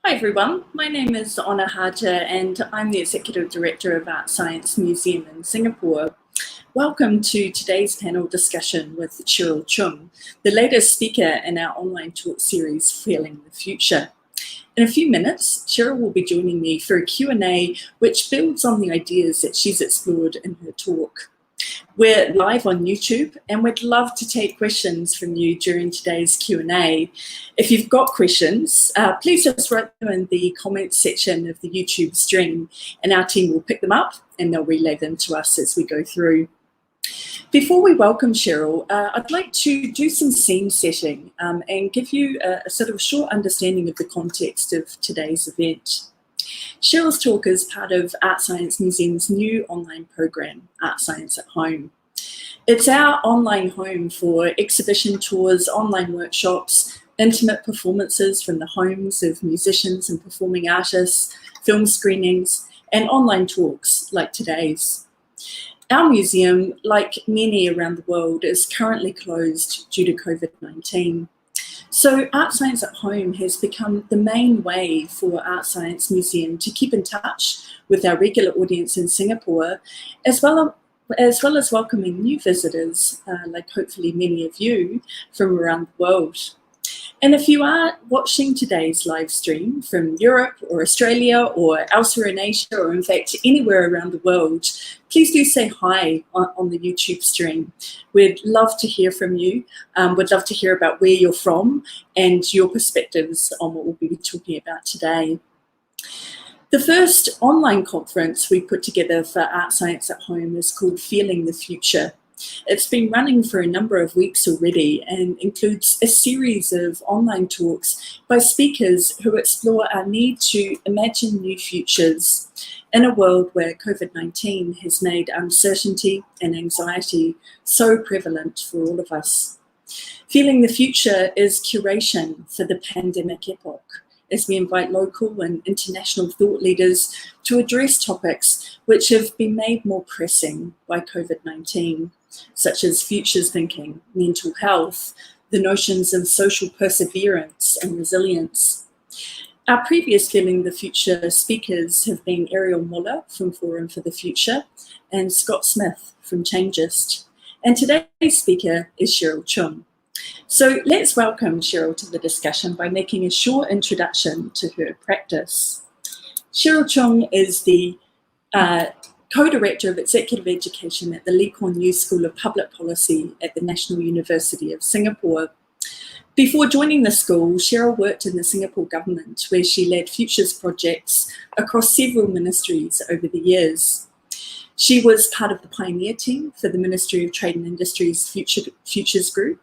Hi everyone, my name is Honor Harger and I'm the Executive Director of ArtScience Museum in Singapore. Welcome to today's panel discussion with Cheryl Chung, the latest speaker in our online talk series, Feeling the Future. In a few minutes, Cheryl will be joining me for a Q&A which builds on the ideas that she's explored in her talk. We're live on YouTube and we'd love to take questions from you during today's Q&A. If you've got questions, please just write them in the comments section of the YouTube stream and our team will pick them up and they'll relay them to us as we go through. Before we welcome Cheryl, I'd like to do some scene setting and give you a sort of short understanding of the context of today's event. Cheryl's talk is part of ArtScience Museum's new online program, ArtScience at Home. It's our online home for exhibition tours, online workshops, intimate performances from the homes of musicians and performing artists, film screenings, and online talks like today's. Our museum, like many around the world, is currently closed due to COVID-19. So ArtScience at Home has become the main way for ArtScience Museum to keep in touch with our regular audience in Singapore, as well as welcoming new visitors, like hopefully many of you, from around the world. And if you are watching today's live stream from Europe or Australia or elsewhere in Asia or in fact anywhere around the world, please do say hi on the YouTube stream. We'd love to hear from you. We'd love to hear about where you're from and your perspectives on what we'll be talking about today. The first online conference we put together for ArtScience at Home is called Feeling the Future. It's been running for a number of weeks already and includes a series of online talks by speakers who explore our need to imagine new futures in a world where COVID-19 has made uncertainty and anxiety so prevalent for all of us. Feeling the Future is curation for the pandemic epoch, as we invite local and international thought leaders to address topics which have been made more pressing by COVID-19, such as futures thinking, mental health, the notions of social perseverance and resilience. Our previous Feeling the Future speakers have been Ariel Muller from Forum for the Future and Scott Smith from Changeist. And today's speaker is Cheryl Chung. So let's welcome Cheryl to the discussion by making a short introduction to her practice. Cheryl Chung is the co-director of executive education at the Lee Kuan Yew School of Public Policy at the National University of Singapore. Before joining the school, Cheryl worked in the Singapore government where she led futures projects across several ministries over the years. She was part of the pioneer team for the Ministry of Trade and Industry's Futures Group.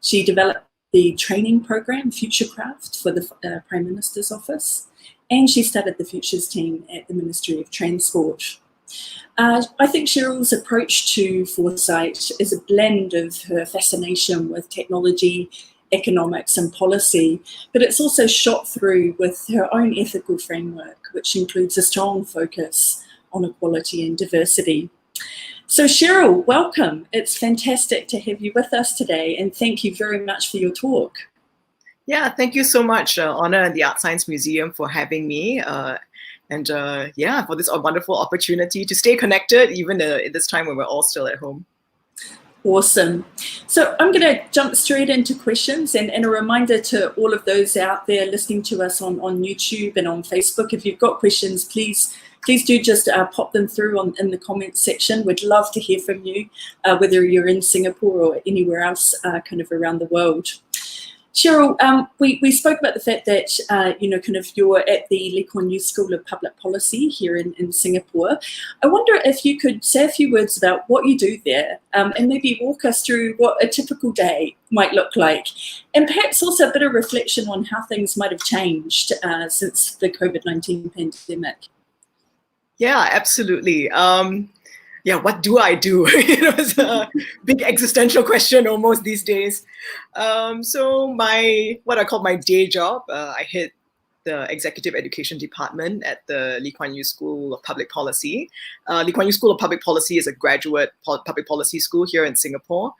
She developed the training program Futurecraft for the Prime Minister's office, and she started the futures team at the Ministry of Transport. I think Cheryl's approach to foresight is a blend of her fascination with technology, economics and policy, but it's also shot through with her own ethical framework, which includes a strong focus on equality and diversity. So Cheryl, welcome. It's fantastic to have you with us today and thank you very much for your talk. Yeah, thank you so much, Honor and the ArtScience Museum for having me. Yeah, for this wonderful opportunity to stay connected even at this time when we're all still at home. Awesome. So I'm going to jump straight into questions and a reminder to all of those out there listening to us on YouTube and on Facebook. If you've got questions, please do just pop them through in the comments section. We'd love to hear from you, whether you're in Singapore or anywhere else kind of around the world. Cheryl, we spoke about the fact that, you're at the Lee Kuan Yew School of Public Policy here in Singapore. I wonder if you could say a few words about what you do there and maybe walk us through what a typical day might look like. And perhaps also a bit of reflection on how things might have changed since the COVID-19 pandemic. Yeah, absolutely. Yeah, what do I do? It's a big existential question almost these days. So what I call my day job, I head the Executive Education Department at the Lee Kuan Yew School of Public Policy. Lee Kuan Yew School of Public Policy is a graduate public policy school here in Singapore.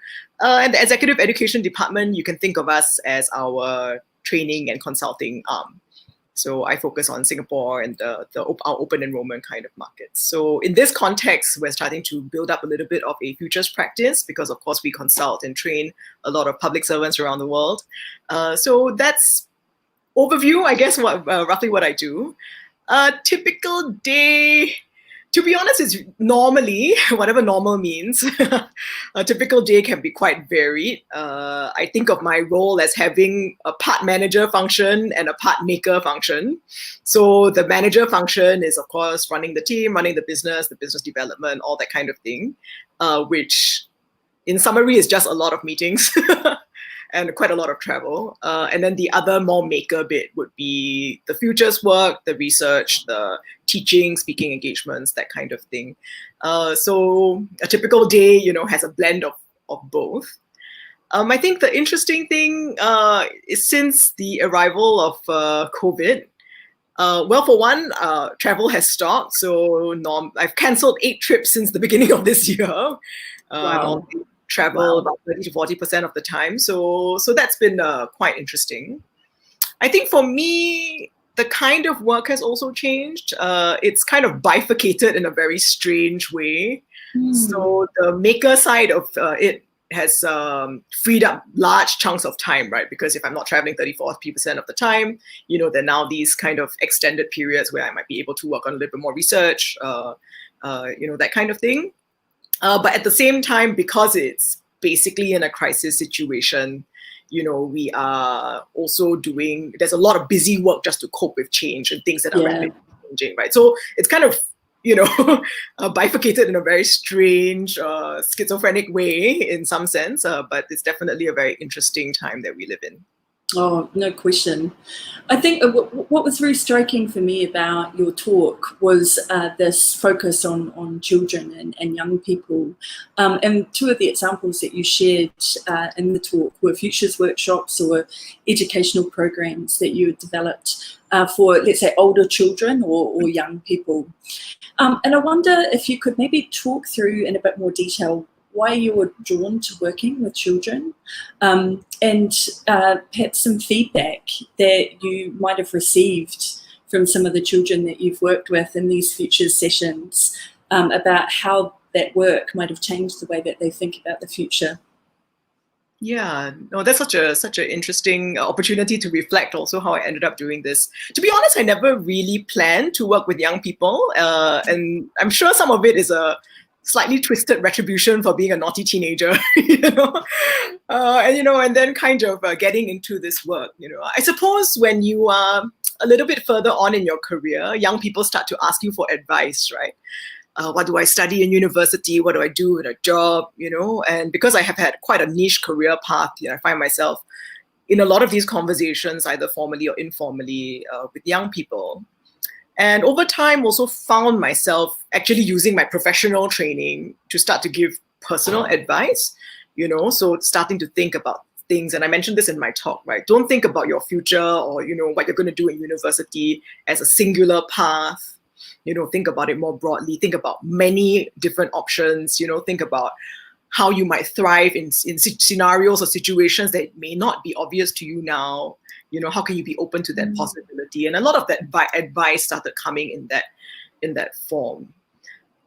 And the Executive Education Department, you can think of us as our training and consulting arm. So I focus on Singapore and our open enrollment kind of markets. So in this context, we're starting to build up a little bit of a futures practice because, of course, we consult and train a lot of public servants around the world. So that's overview, I guess, roughly what I do. A typical day, to be honest, is normally, whatever normal means, a typical day can be quite varied. I think of my role as having a part manager function and a part maker function. So the manager function is, of course, running the team, running the business development, all that kind of thing, which in summary is just a lot of meetings. And quite a lot of travel. And then the other more maker bit would be the futures work, the research, the teaching, speaking engagements, that kind of thing. So a typical day, has a blend of both. I think the interesting thing is since the arrival of COVID, well, for one, travel has stopped. So I've cancelled 8 trips since the beginning of this year. Wow. Travel about 30 to 40% of the time. So that's been quite interesting. I think for me, the kind of work has also changed. It's kind of bifurcated in a very strange way. So the maker side of it has freed up large chunks of time, right? Because if I'm not traveling 30, 40% of the time, there are now these kind of extended periods where I might be able to work on a little bit more research, that kind of thing. But at the same time, because it's basically in a crisis situation, we are also there's a lot of busy work just to cope with change and things that are rapidly changing, right? So it's kind of, bifurcated in a very strange, schizophrenic way in some sense, but it's definitely a very interesting time that we live in. Oh, no question. I think what was very striking for me about your talk was this focus on children and young people. And 2 of the examples that you shared in the talk were futures workshops or educational programs that you had developed for, let's say, older children or young people. And I wonder if you could maybe talk through in a bit more detail why you were drawn to working with children, and perhaps some feedback that you might have received from some of the children that you've worked with in these futures sessions about how that work might have changed the way that they think about the future. Yeah, no, that's such an interesting opportunity to reflect also how I ended up doing this. To be honest, I never really planned to work with young people, and I'm sure some of it is a slightly twisted retribution for being a naughty teenager, and then kind of getting into this work. I suppose when you are a little bit further on in your career, young people start to ask you for advice, right? What do I study in university? What do I do in a job? And because I have had quite a niche career path, I find myself in a lot of these conversations, either formally or informally, with young people. And over time, also found myself actually using my professional training to start to give personal advice, so starting to think about things. And I mentioned this in my talk, right? Don't think about your future or, what you're going to do in university as a singular path. Think about it more broadly. Think about many different options, think about how you might thrive in scenarios or situations that may not be obvious to you now. How can you be open to that possibility? And a lot of that advice started coming in that form.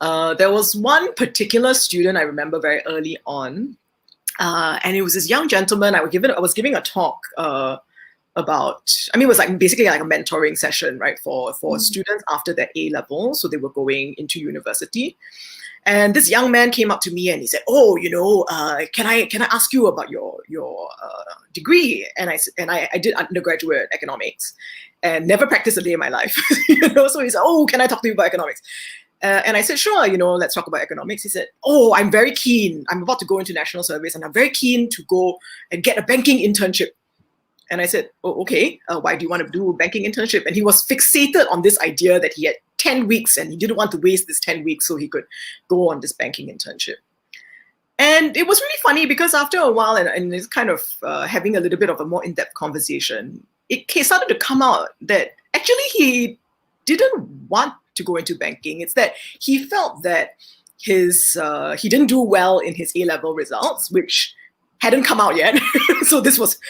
There was one particular student I remember very early on, and it was this young gentleman. I was giving a talk about. It was basically like a mentoring session, right, for students after their A level, so they were going into university. And this young man came up to me and he said, "Oh, can I ask you about your degree?" And I did undergraduate economics and never practiced a day in my life. So he said, "Oh, can I talk to you about economics?" And I said, "Sure, let's talk about economics." He said, "Oh, I'm very keen. I'm about to go into national service and I'm very keen to go and get a banking internship." And I said, "Oh, okay. Why do you want to do a banking internship?" And he was fixated on this idea that he had 10 weeks and he didn't want to waste this 10 weeks so he could go on this banking internship. And it was really funny because after a while and it's kind of having a little bit of a more in-depth conversation, it started to come out that actually he didn't want to go into banking. It's that he felt that he didn't do well in his A-level results, which hadn't come out yet. So this was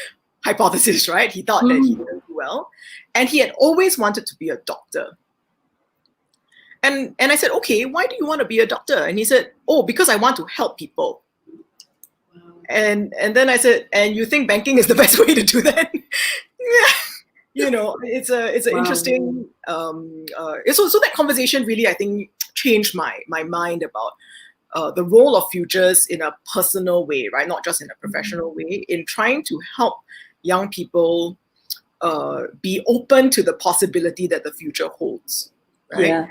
hypothesis, right? He thought that he didn't do well. And he had always wanted to be a doctor. And I said, okay, why do you want to be a doctor? And he said, oh, because I want to help people. Wow. And then I said, and you think banking is the best way to do that? Yeah. You know, it's an Wow. interesting. So that conversation really, I think, changed my mind about the role of futures in a personal way, right? Not just in a professional way, in trying to help young people be open to the possibility that the future holds, right? Yeah.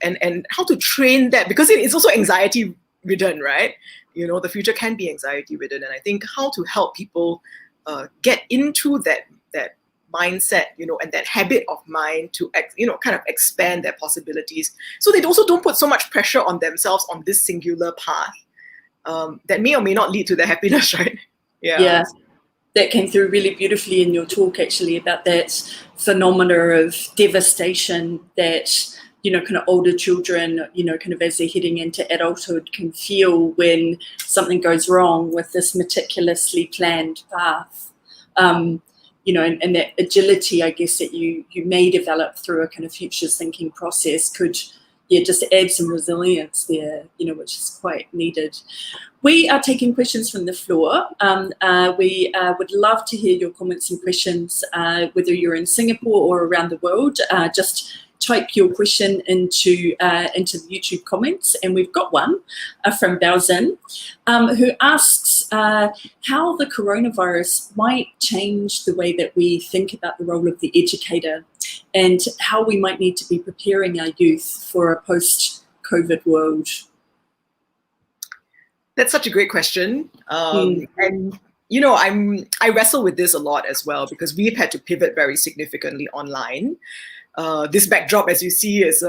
And how to train that, because it's also anxiety ridden, right? You know, the future can be anxiety ridden, and I think how to help people get into that mindset, you know, and that habit of mind to, you know, kind of expand their possibilities, so they also don't put so much pressure on themselves on this singular path that may or may not lead to their happiness, right? Yeah. That came through really beautifully in your talk, actually, about that phenomena of devastation that, you know, kind of older children, you know, kind of as they're heading into adulthood can feel when something goes wrong with this meticulously planned path. You know, and that agility, I guess, that you may develop through a kind of futures thinking process could, yeah, just add some resilience there, you know, which is quite needed. We are taking questions from the floor. We would love to hear your comments and questions, whether you're in Singapore or around the world. Just type your question into the YouTube comments, and we've got one from Baozin, who asks how the coronavirus might change the way that we think about the role of the educator, and how we might need to be preparing our youth for a post-COVID world. That's such a great question, and you know, I wrestle with this a lot as well, because we've had to pivot very significantly online. This backdrop, as you see, is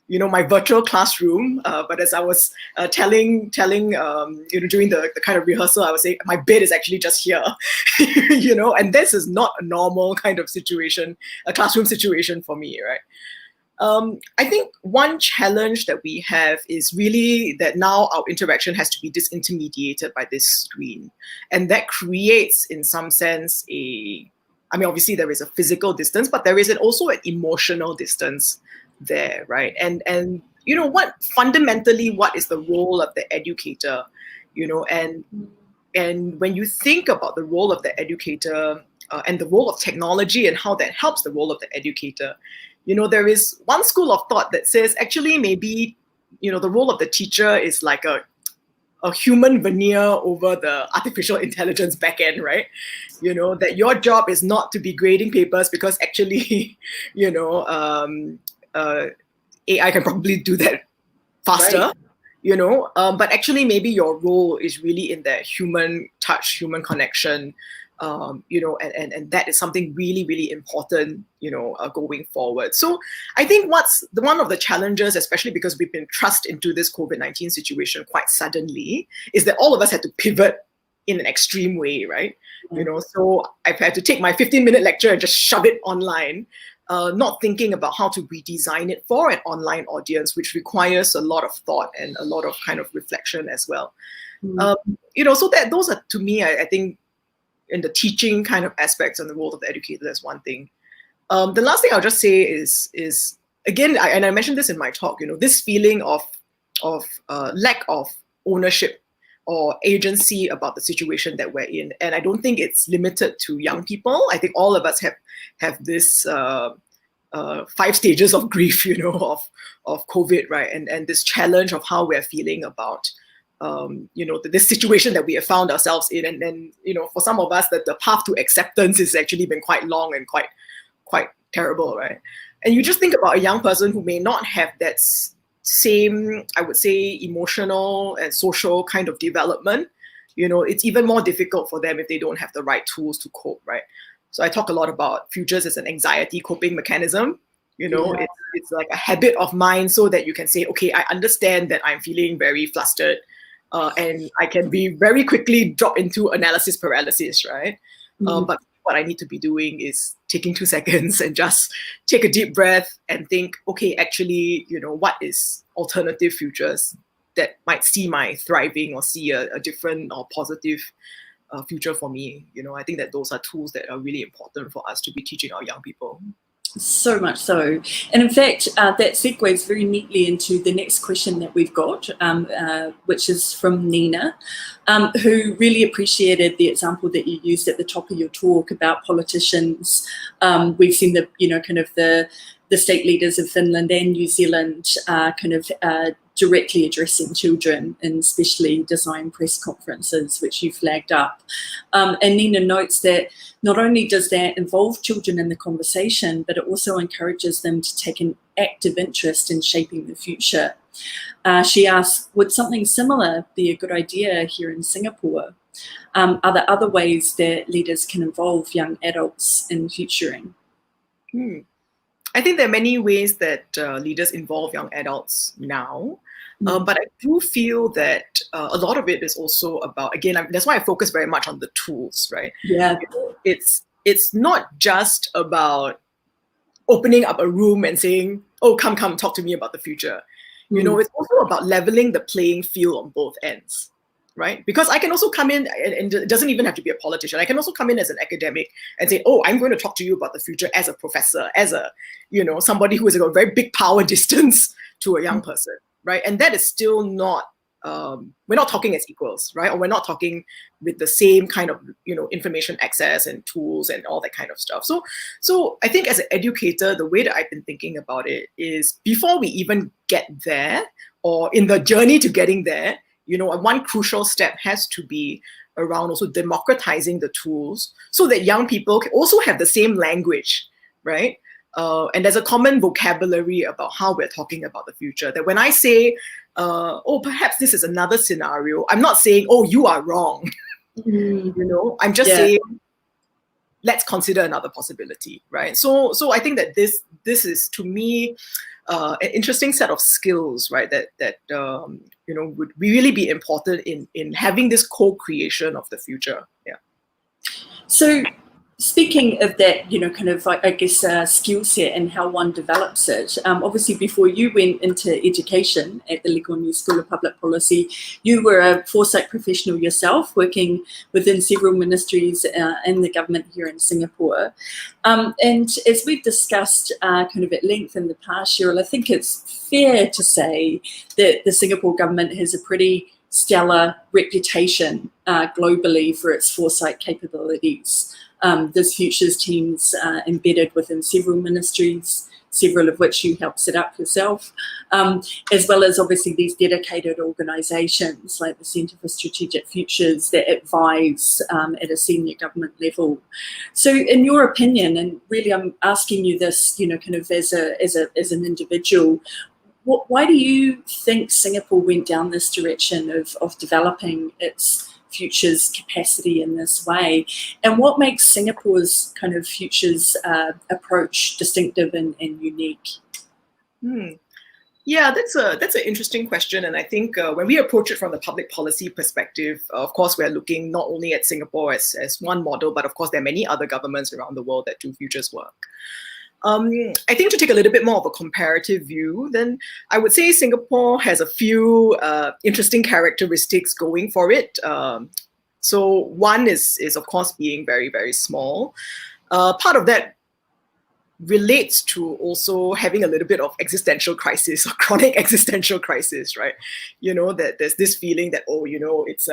you know, my virtual classroom. But as I was telling you know, during the kind of rehearsal, I was saying my bed is actually just here, you know, and this is not a normal kind of situation, a classroom situation for me, right? I think one challenge that we have is really that now our interaction has to be disintermediated by this screen. And that creates, in some sense, I mean, obviously there is a physical distance, but there is also an emotional distance there, right? And you know, fundamentally, what is the role of the educator? You know, and when you think about the role of the educator and the role of technology and how that helps the role of the educator, you know, there is one school of thought that says actually maybe, you know, the role of the teacher is like a human veneer over the artificial intelligence backend, right? You know, that your job is not to be grading papers, because actually, you know, AI can probably do that faster, right? You know, but actually maybe your role is really in that human touch, human connection, you know, and that is something really, really important, you know, going forward. So I think one of the challenges, especially because we've been thrust into this COVID-19 situation quite suddenly, is that all of us had to pivot in an extreme way, right? You know, so I've had to take my 15-minute lecture and just shove it online, not thinking about how to redesign it for an online audience, which requires a lot of thought and a lot of kind of reflection as well. You know, so that those are, to me, I think, in the teaching kind of aspects and the role of the educator, that's one thing. The last thing I'll just say is again, and I mentioned this in my talk, you know, this feeling of lack of ownership or agency about the situation that we're in. And I don't think it's limited to young people. I think all of us have this 5 stages of grief, you know, of COVID, right? And this challenge of how we're feeling about you know, this situation that we have found ourselves in, and then, you know, for some of us, that the path to acceptance has actually been quite long and quite terrible, right? And you just think about a young person who may not have that same, I would say, emotional and social kind of development. You know, it's even more difficult for them if they don't have the right tools to cope, right? So I talk a lot about futures as an anxiety coping mechanism. You know, yeah. It's like a habit of mind, so that you can say, okay, I understand that I'm feeling very flustered. And I can be very quickly drop into analysis paralysis, right? But what I need to be doing is taking 2 seconds and just take a deep breath and think, okay, actually, you know, what is alternative futures that might see my thriving or see a different or positive future for me. I think that those are tools that are really important for us to be teaching our young people. So much so. And in fact, that segues very neatly into the next question that we've got, which is from Nina, who really appreciated the example that you used at the top of your talk about politicians. We've seen the, kind of the state leaders of Finland and New Zealand directly addressing children in specially designed press conferences, which you flagged up. And Nina notes that not only does that involve children in the conversation, but it also encourages them to take an active interest in shaping the future. She asks, would something similar be a good idea here in Singapore? Are there other ways that leaders can involve young adults in futuring? I think there are many ways that leaders involve young adults now. But I do feel that a lot of it is also about, again, that's why I focus very much on the tools, right? Yeah. It's not just about opening up a room and saying, oh, come, talk to me about the future. It's also about leveling the playing field on both ends, right? Because I can also come in, and it doesn't even have to be a politician. I can also come in as an academic and say, oh, I'm going to talk to you about the future as a professor, as a, somebody who is a very big power distance to a young person. Right, and that is still not. We're not talking as equals, right? Or we're not talking with the same kind of information access and tools and all that kind of stuff. So I think as an educator, the way that I've been thinking about it is before we even get there, or in the journey to getting there, one crucial step has to be around also democratizing the tools so that young people can also have the same language, right? And there's a common vocabulary about how we're talking about the future. That when I say, oh, perhaps this is another scenario, I'm not saying, oh, you are wrong. I'm just saying, let's consider another possibility, right? So I think that this is, to me, an interesting set of skills, right? That would really be important in having this co-creation of the future. Yeah. So, speaking of that, skill set and how one develops it, obviously before you went into education at the Lee Kuan Yew School of Public Policy, you were a foresight professional yourself, working within several ministries in the government here in Singapore. And as we've discussed at length in the past, Cheryl, I think it's fair to say that the Singapore government has a pretty stellar reputation globally for its foresight capabilities. There's futures teams embedded within several ministries, several of which you helped set up yourself, as well as obviously these dedicated organisations like the Centre for Strategic Futures that advise at a senior government level. So in your opinion, and really I'm asking you this, as an individual, why do you think Singapore went down this direction of developing its futures capacity in this way, and what makes Singapore's futures approach distinctive and unique? Yeah, that's an interesting question, and I think when we approach it from the public policy perspective, of course we're looking not only at Singapore as one model, but of course there are many other governments around the world that do futures work. I think to take a little bit more of a comparative view, then I would say Singapore has a few interesting characteristics going for it. So one is of course being very, very small. Part of that relates to also having a little bit of existential crisis or chronic existential crisis, right? That there's this feeling that, it's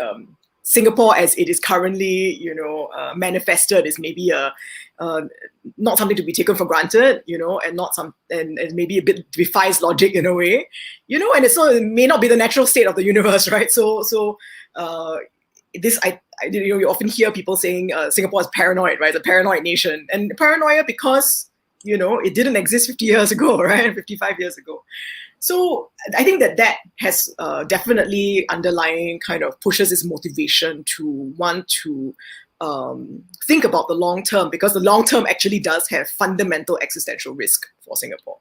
Singapore as it is currently, manifested is maybe not something to be taken for granted, and maybe a bit defies logic in a way, and it may not be the natural state of the universe, right? So you often hear people saying Singapore is paranoid, right? It's a paranoid nation, and paranoia because it didn't exist 50 years ago, right? 55 years ago. So I think that has definitely underlying pushes this motivation to want to think about the long term, because the long term actually does have fundamental existential risk for Singapore.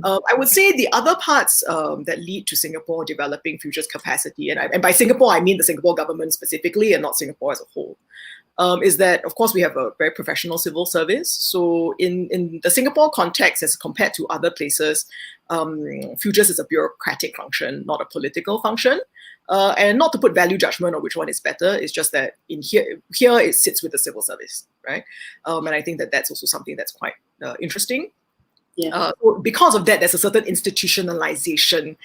I would say the other parts that lead to Singapore developing futures capacity, and by Singapore I mean the Singapore government specifically and not Singapore as a whole, is that of course we have a very professional civil service. So in the Singapore context, as compared to other places, futures is a bureaucratic function, not a political function. And not to put value judgment on which one is better, it's just that in here it sits with the civil service, right? And I think that that's also something that's quite interesting. Yeah. So because of that, there's a certain institutionalization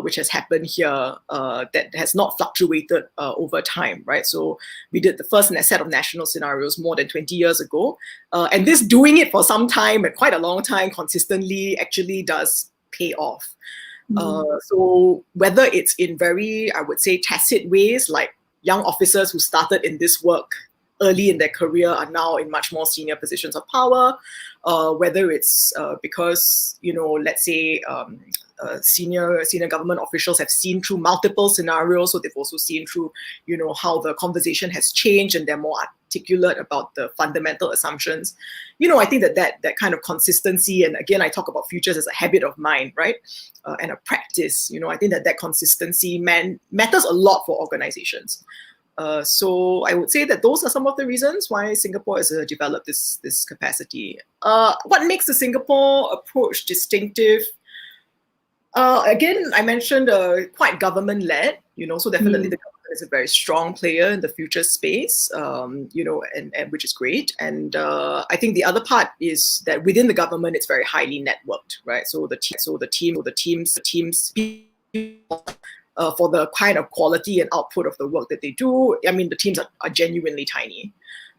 which has happened here that has not fluctuated over time, right? So we did the first set of national scenarios more than 20 years ago. And this doing it for some time, and quite a long time, consistently actually does pay off. So whether it's in very, I would say, tacit ways, like young officers who started in this work early in their career are now in much more senior positions of power, whether it's because, let's say senior government officials have seen through multiple scenarios, so they've also seen through, how the conversation has changed and they're more articulate about the fundamental assumptions. I think that kind of consistency, and again, I talk about futures as a habit of mind, right? And a practice, I think that consistency matters a lot for organizations. So I would say that those are some of the reasons why Singapore has developed this capacity. What makes the Singapore approach distinctive? Again, I mentioned quite government-led, so definitely the government is a very strong player in the future space, and which is great. And I think the other part is that within the government, it's very highly networked, right? So the teams for the kind of quality and output of the work that they do, I mean, the teams are genuinely tiny.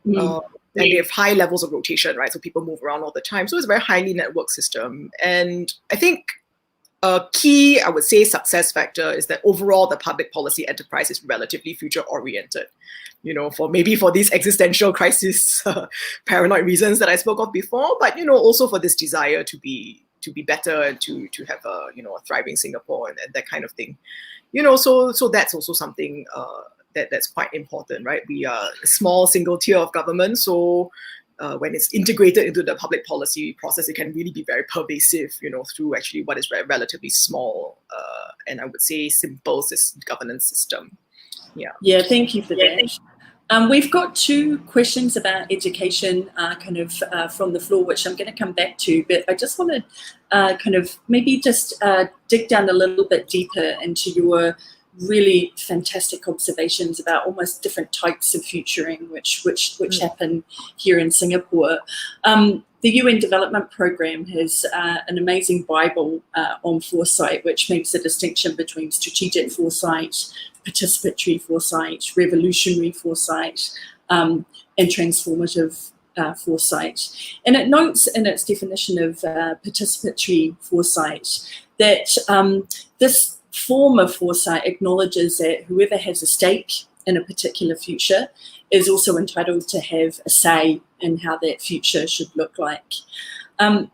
And they have high levels of rotation, right? So people move around all the time. So it's a very highly networked system. And I think a key, I would say, success factor is that overall the public policy enterprise is relatively future-oriented. For these existential crisis, paranoid reasons that I spoke of before, but also for this desire to be better and to have a thriving Singapore and that kind of thing. So that's also something that's quite important, right? We are a small single tier of government, so when it's integrated into the public policy process, it can really be very pervasive, through actually what is a relatively small and I would say simple governance system. Yeah, thank you for that. We've got two questions about education from the floor, which I'm going to come back to, but I just want to maybe just dig down a little bit deeper into your really fantastic observations about almost different types of futuring which happen here in Singapore. The UN Development Programme has an amazing Bible on foresight, which makes a distinction between strategic foresight, participatory foresight, revolutionary foresight, and transformative foresight. And it notes in its definition of participatory foresight that this form of foresight acknowledges that whoever has a stake in a particular future is also entitled to have a say in how that future should look like.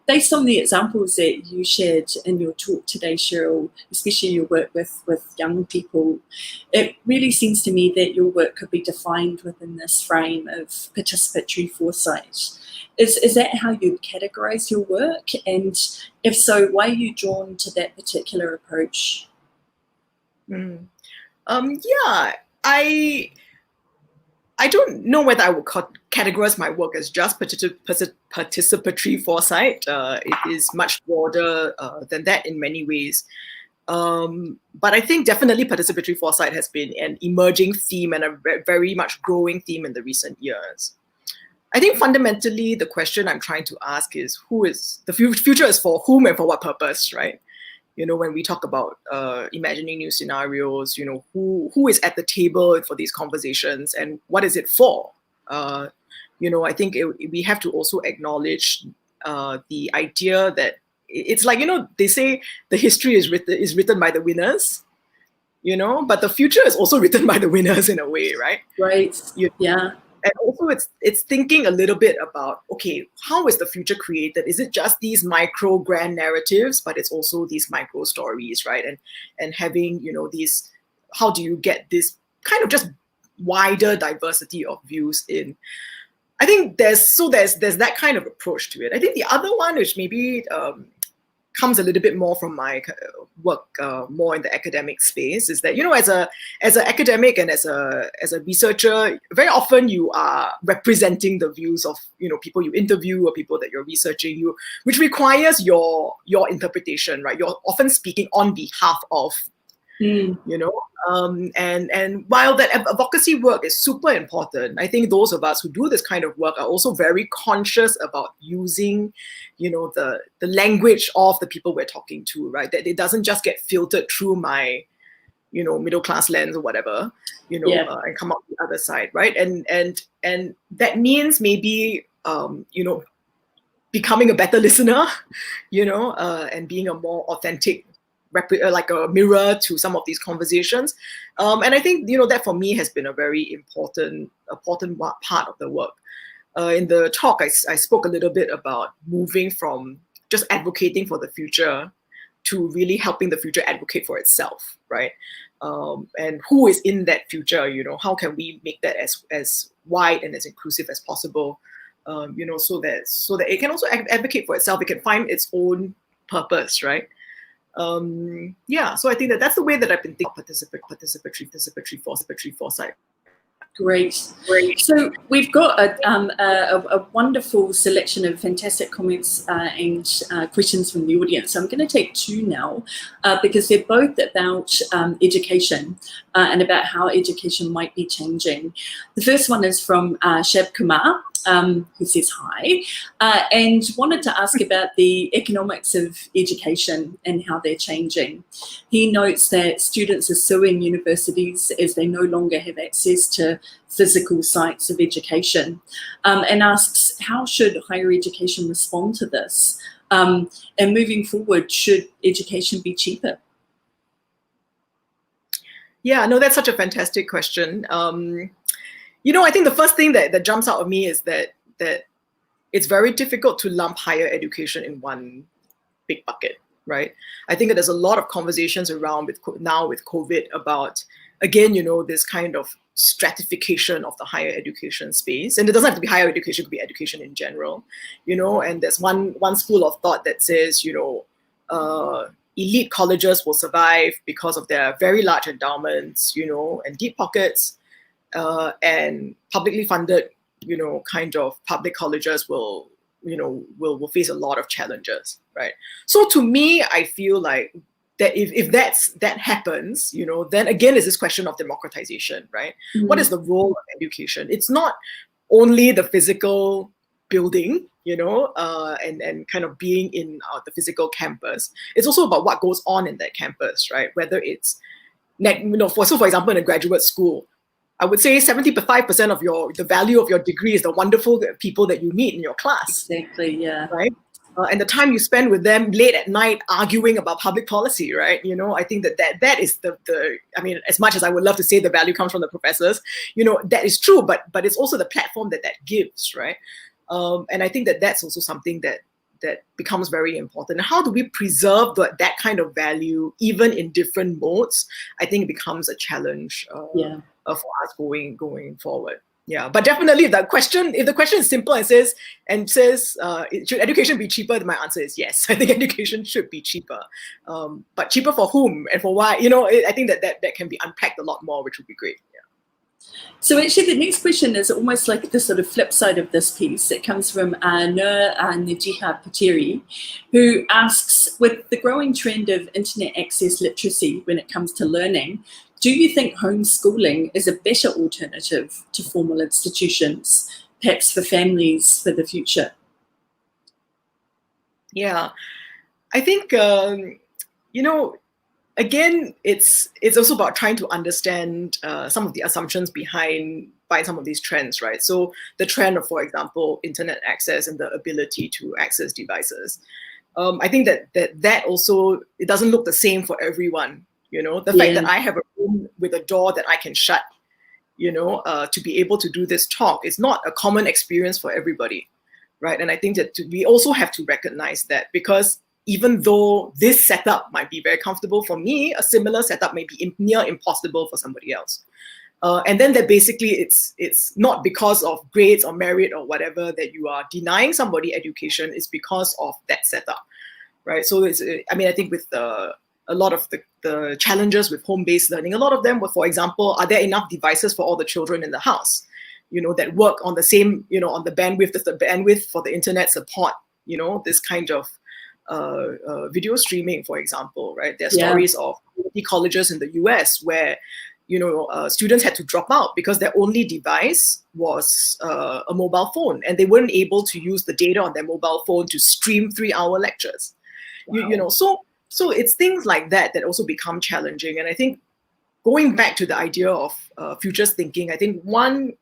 Based on the examples that you shared in your talk today, Cheryl, especially your work with young people, it really seems to me that your work could be defined within this frame of participatory foresight. Is that how you'd categorize your work? And if so, why are you drawn to that particular approach? I don't know whether I would categorize my work as just participatory foresight. It is much broader than that in many ways. But I think definitely participatory foresight has been an emerging theme and a very much growing theme in the recent years. I think fundamentally the question I'm trying to ask is the future is for whom and for what purpose, right? When we talk about imagining new scenarios, who is at the table for these conversations and what is it for? I think we have to also acknowledge the idea that it's like, they say the history is written by the winners, but the future is also written by the winners in a way, right? Right. Yeah. And also it's thinking a little bit about, okay, how is the future created? Is it just these micro grand narratives, but it's also these micro stories, right? And having, these, how do you get this kind of just wider diversity of views in? I think there's that kind of approach to it. I think the other one, which maybe comes a little bit more from my work more in the academic space, is that as an academic and as a researcher, very often you are representing the views of people you interview or people that you're researching, which requires your interpretation, right? You're often speaking on behalf of you know. And while that advocacy work is super important, I think those of us who do this kind of work are also very conscious about using, you know, the language of the people we're talking to, right? That it doesn't just get filtered through my, you know, middle class lens or whatever, you know, and come out the other side, right? And that means maybe, you know, becoming a better listener, you know, and being a more authentic, like a mirror to some of these conversations. And I think, you know, that for me has been a very important part of the work. In the talk, I spoke a little bit about moving from just advocating for the future to really helping the future advocate for itself, right? And who is in that future, you know, how can we make that as wide and as inclusive as possible, you know, so that it can also advocate for itself, it can find its own purpose, right? Yeah, so I think that's the way that I've been thinking about participatory foresight. Great. So we've got a wonderful selection of fantastic comments and questions from the audience. So I'm going to take two now because they're both about education and about how education might be changing. The first one is from Shab Kumar, who says hi, and wanted to ask about the economics of education and how they're changing. He notes that students are suing universities as they no longer have access to physical sites of education, and asks how should higher education respond to this? And moving forward, should education be cheaper? Yeah, no, that's such a fantastic question. You know, I think the first thing that jumps out of me is that it's very difficult to lump higher education in one big bucket, right? I think that there's a lot of conversations around now with COVID about, again, you know, this kind of stratification of the higher education space. And it doesn't have to be higher education, it could be education in general, you know, and there's one school of thought that says, you know, elite colleges will survive because of their very large endowments, you know, and deep pockets. And publicly funded, you know, kind of public colleges will face a lot of challenges, right? So to me, I feel like that if that happens, you know, then again is this question of democratization, right? Mm-hmm. What is the role of education? It's not only the physical building, you know, and kind of being in the physical campus. It's also about what goes on in that campus, right? Whether it's, you know, for example, in a graduate school, I would say 75% of the value of your degree is the wonderful people that you meet in your class. Exactly, yeah. Right? And the time you spend with them late at night arguing about public policy, right? You know, I think that is the I mean, as much as I would love to say the value comes from the professors, you know, that is true, but it's also the platform that gives, right? And I think that's also something that becomes very important. How do we preserve that kind of value even in different modes? I think it becomes a challenge for us going forward. Yeah, but definitely if the question is simple and says should education be cheaper, then my answer is yes. I think education should be cheaper, but cheaper for whom and for why? You know, I think that can be unpacked a lot more, which would be great. So actually the next question is almost like the sort of flip side of this piece. It comes from Nur Najiha Pateri, who asks, with the growing trend of internet access literacy when it comes to learning, do you think homeschooling is a better alternative to formal institutions, perhaps for families for the future? Yeah, I think, you know, again, it's also about trying to understand some of the assumptions behind some of these trends, right? So the trend of, for example, internet access and the ability to access devices. I think that also, it doesn't look the same for everyone. You know, the fact that I have a room with a door that I can shut, you know, to be able to do this talk is not a common experience for everybody, right? And I think that we also have to recognize that, because even though this setup might be very comfortable for me, a similar setup may be near impossible for somebody else. And then that basically it's not because of grades or merit or whatever that you are denying somebody education, it's because of that setup, right? So I mean, I think with a lot of the challenges with home-based learning, a lot of them were, for example, are there enough devices for all the children in the house, you know, that work on the same, you know, on the bandwidth for the internet support, you know, this kind of video streaming, for example, right? There are Yeah. stories of community colleges in the US where, students had to drop out because their only device was a mobile phone, and they weren't able to use the data on their mobile phone to stream 3-hour lectures. Wow. So it's things like that that also become challenging. And I think going back to the idea of futures thinking, I think one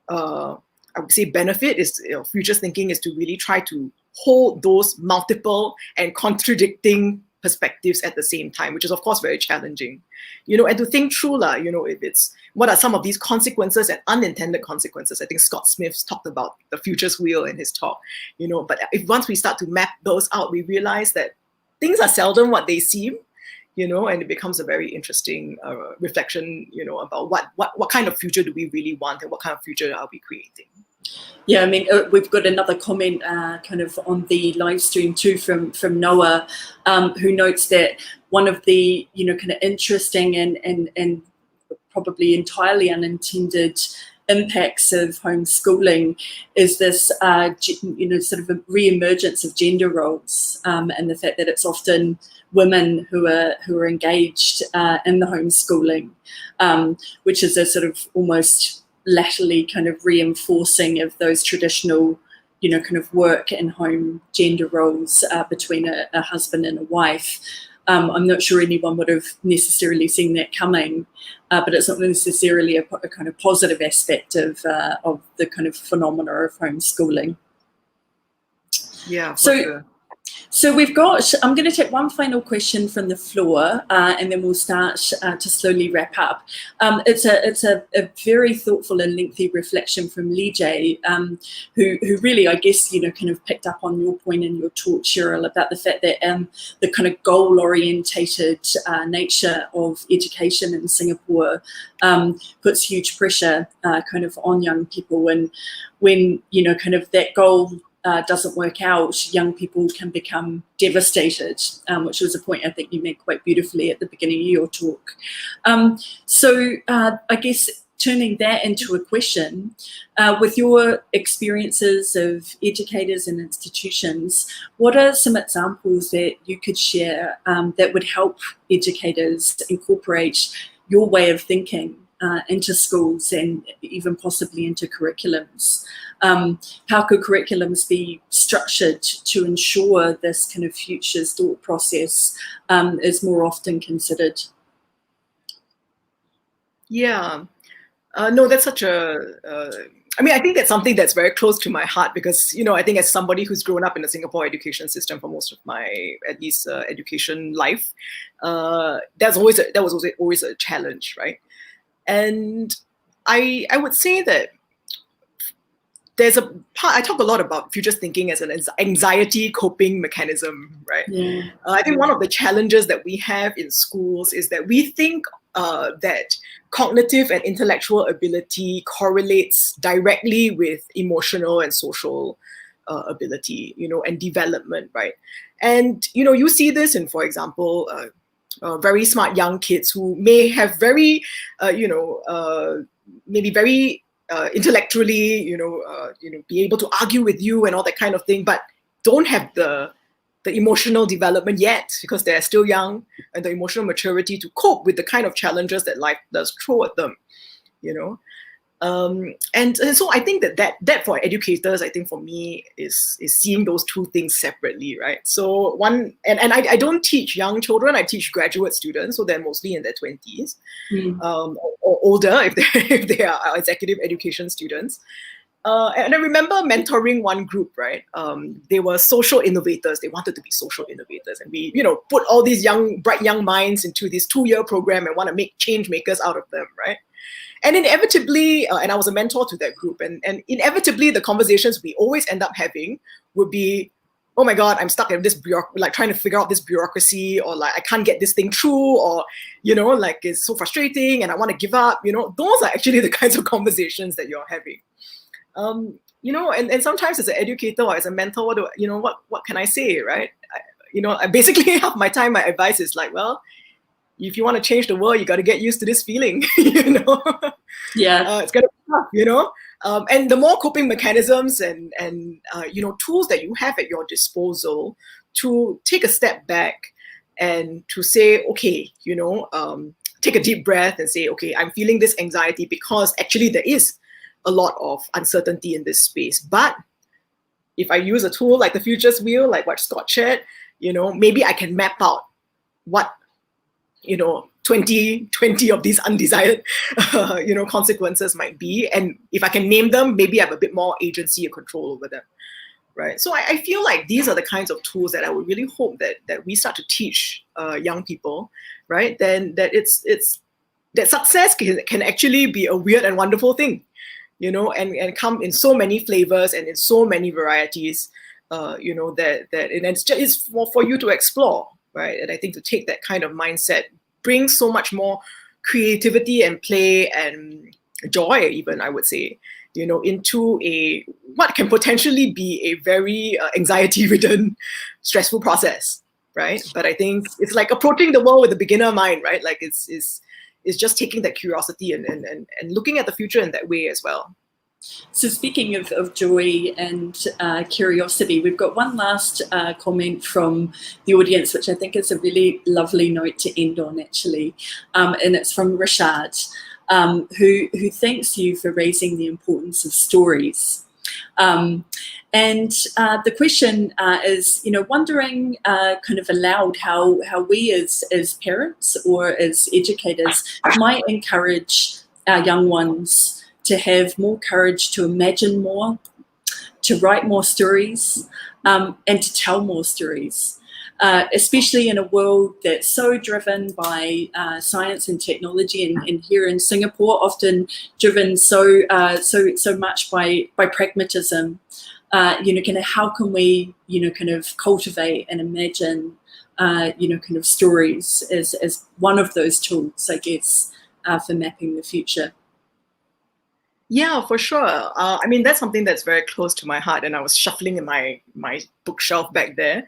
I would say benefit is futures thinking is to really try to hold those multiple and contradicting perspectives at the same time, which is of course very challenging, and to think through, if it's what are some of these consequences and unintended consequences. I think Scott Smith talked about the futures wheel in his talk, but if once we start to map those out, we realize that things are seldom what they seem, and it becomes a very interesting reflection, about what kind of future do we really want and what kind of future are we creating. Yeah, I mean, we've got another comment kind of on the live stream too from Noah, who notes that one of the, kind of interesting and probably entirely unintended impacts of homeschooling is this, sort of a re-emergence of gender roles, and the fact that it's often women who are engaged in the homeschooling, which is a sort of almost latterly kind of reinforcing of those traditional, kind of work and home gender roles between a husband and a wife. I'm not sure anyone would have necessarily seen that coming, but it's not necessarily a kind of positive aspect of the kind of phenomena of homeschooling. Yeah, for so sure. So I'm going to take one final question from the floor, and then we'll start to slowly wrap up. It's a very thoughtful and lengthy reflection from Lee J, who really, I guess, kind of picked up on your point in your talk, Cheryl, about the fact that the kind of goal-orientated nature of education in Singapore puts huge pressure kind of on young people, and when, kind of that goal doesn't work out, young people can become devastated, which was a point I think you made quite beautifully at the beginning of your talk. So I guess turning that into a question, with your experiences of educators and institutions, what are some examples that you could share that would help educators incorporate your way of thinking into schools and even possibly into curriculums? How could curriculums be structured to ensure this kind of futures thought process is more often considered? Yeah, no, that's such I think that's something that's very close to my heart because, I think as somebody who's grown up in the Singapore education system for most of my, at least, education life, that was always a challenge, right? And I would say that there's a part, I talk a lot about futures thinking as an anxiety coping mechanism, right? Yeah. I think one of the challenges that we have in schools is that we think that cognitive and intellectual ability correlates directly with emotional and social ability, and development, right? And, you see this in, for example, very smart young kids who may have very, maybe very intellectually, be able to argue with you and all that kind of thing, but don't have the emotional development yet because they're still young, and the emotional maturity to cope with the kind of challenges that life does throw at them, and so I think that for educators, I think for me is seeing those two things separately, right? So one, and I don't teach young children, I teach graduate students, so they're mostly in their 20s, or older if they are executive education students. And I remember mentoring one group, right? They were social innovators. They wanted to be social innovators. And we, put all these bright young minds into this 2-year program and want to make change makers out of them, right? And inevitably, and I was a mentor to that group, and inevitably the conversations we always end up having would be, oh my God, I'm stuck in this trying to figure out this bureaucracy, or like I can't get this thing through, or, like it's so frustrating and I want to give up. Those are actually the kinds of conversations that you're having. And sometimes as an educator or as a mentor, what can I say, right? I basically half my time, my advice is like, well, if you want to change the world, you got to get used to this feeling, Yeah. it's going to be tough, and the more coping mechanisms and tools that you have at your disposal to take a step back and to say, okay, take a deep breath and say, okay, I'm feeling this anxiety because actually there is a lot of uncertainty in this space. But if I use a tool like the Futures Wheel, like what Scott shared, maybe I can map out what 20 of these undesired consequences might be. And if I can name them, maybe I have a bit more agency or control over them. Right. So I feel like these are the kinds of tools that I would really hope that we start to teach young people, right? Then that that success can actually be a weird and wonderful thing, and come in so many flavors and in so many varieties, that and it's for you to explore, right? And I think to take that kind of mindset brings so much more creativity and play and joy, even, I would say, into what can potentially be a very anxiety-ridden, stressful process, right? But I think it's like approaching the world with a beginner mind, right? Like it's just taking that curiosity and looking at the future in that way as well. So speaking of joy and curiosity, we've got one last comment from the audience, which I think is a really lovely note to end on, actually. And it's from Rashad, who thanks you for raising the importance of stories. And the question is, wondering kind of aloud how we as parents or as educators might encourage our young ones to have more courage to imagine more, to write more stories, and to tell more stories, especially in a world that's so driven by science and technology, and here in Singapore, often driven so much by pragmatism. Kind of how can we, kind of cultivate and imagine, kind of stories as one of those tools, I guess, for mapping the future. Yeah, for sure. I mean, that's something that's very close to my heart. And I was shuffling in my bookshelf back there.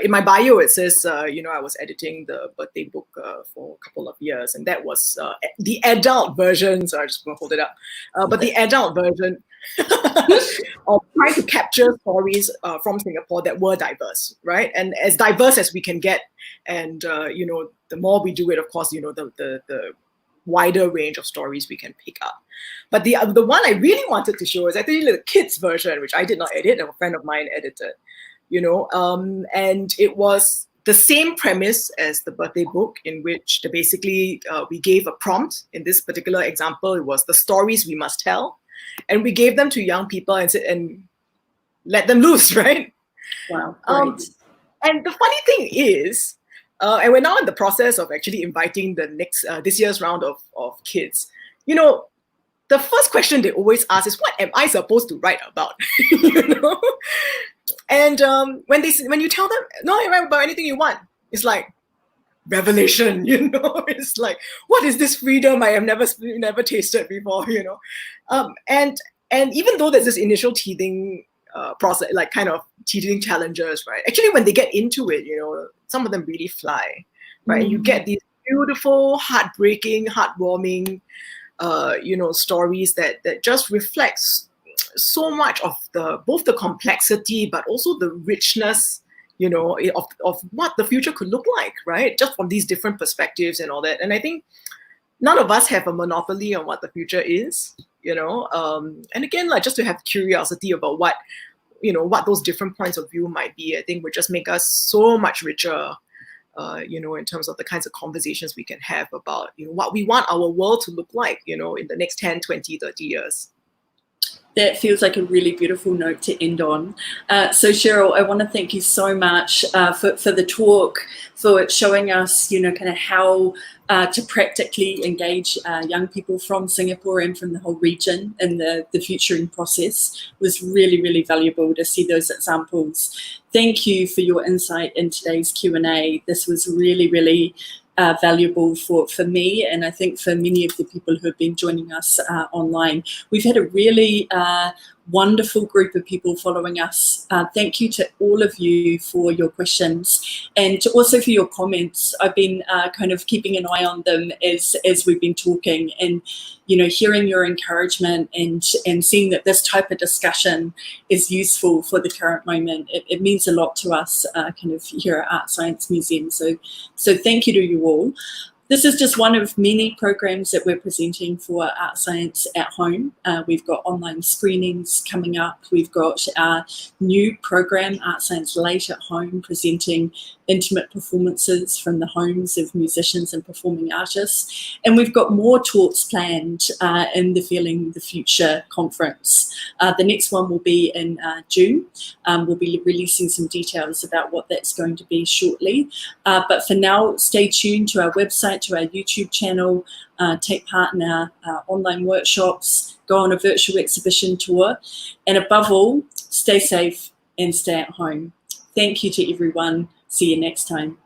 In my bio, it says, I was editing the birthday book for a couple of years. And that was the adult version. So I'm just going to hold it up. But the adult version of trying to capture stories from Singapore that were diverse, right? And as diverse as we can get. And, the more we do it, of course, the wider range of stories we can pick up. But the one I really wanted to show is actually the kids version, which I did not edit, a friend of mine edited, and it was the same premise as the birthday book, in which basically we gave a prompt. In this particular example, it was the stories we must tell, and we gave them to young people and let them loose, right? Wow, great. And the funny thing is, and we're now in the process of actually inviting the next this year's round of kids. The first question they always ask is, "What am I supposed to write about?" And when you tell them, "No, you write about anything you want," it's like revelation. It's like, what is this freedom I have never tasted before? And even though there's this initial teething process, like kind of teething challenges, right? Actually, when they get into it, some of them really fly, right? And you get these beautiful, heartbreaking, heartwarming, stories that just reflects so much of both the complexity, but also the richness, of what the future could look like, right? Just from these different perspectives and all that. And I think none of us have a monopoly on what the future is, and again, like just to have curiosity about what those different points of view might be, I think would just make us so much richer, in terms of the kinds of conversations we can have about, what we want our world to look like, in the next 10, 20, 30 years. That feels like a really beautiful note to end on. So Cheryl, I want to thank you so much for the talk, for showing us, kind of how to practically engage young people from Singapore and from the whole region in the futuring process. It was really, really valuable to see those examples. Thank you for your insight in today's Q&A. This was really, really valuable for me, and I think for many of the people who have been joining us online. We've had a really wonderful group of people following us. Thank you to all of you for your questions and also for your comments. I've been kind of keeping an eye on them as we've been talking, and hearing your encouragement and seeing that this type of discussion is useful for the current moment. It means a lot to us kind of here at ArtScience Museum. So thank you to you all. This is just one of many programs that we're presenting for Art Science at Home. We've got online screenings coming up. We've got our new program, Art Science Late at Home, presenting intimate performances from the homes of musicians and performing artists. And we've got more talks planned in the Feeling the Future conference. The next one will be in June. We'll be releasing some details about what that's going to be shortly. But for now, stay tuned to our website, to our YouTube channel, take part in our online workshops, go on a virtual exhibition tour, and above all, stay safe and stay at home. Thank you to everyone. See you next time.